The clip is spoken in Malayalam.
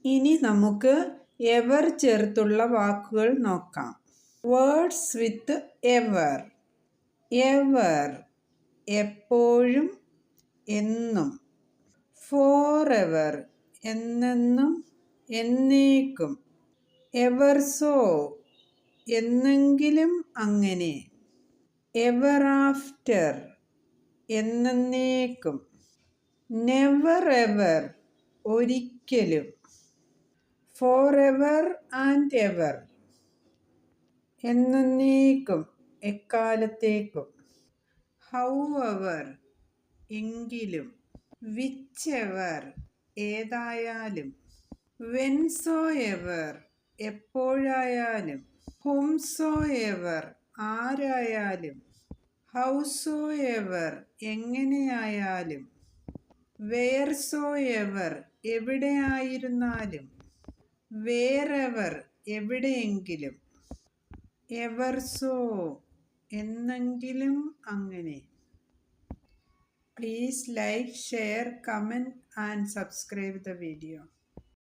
ഇനി നമുക്ക് എവർ ചേർത്തുള്ള വാക്കുകൾ നോക്കാം. Words with ever. എവർ എപ്പോഴും, എന്നും. ഫോർ എവർ എന്നെന്നും, എന്നേക്കും. എവർ സോ എന്നെങ്കിലും അങ്ങനെ. എവർ ആഫ്റ്റർ എന്നേക്കും. നെവർ എവർ ഒരിക്കലും. ഫോർ എവർ ആൻഡ് എവർ എന്നേക്കും, എക്കാലത്തേക്കും. ഹൗ എവർ എങ്കിലും. വിച്ച് എവർ ഏതായാലും. വെൻ സോ എവർ എപ്പോഴായാലും. ഹും സോ എവർ ആരായാലും. ഹൗ സോ എവർ എങ്ങനെയായാലും. വെയർ സോ എവർ എവിടെയായിരുന്നാലും. വേർ എവർ എവിടെയെങ്കിലും. എവർ സോ എന്നെങ്കിലും അങ്ങനെ. Please like, share, comment and subscribe the video.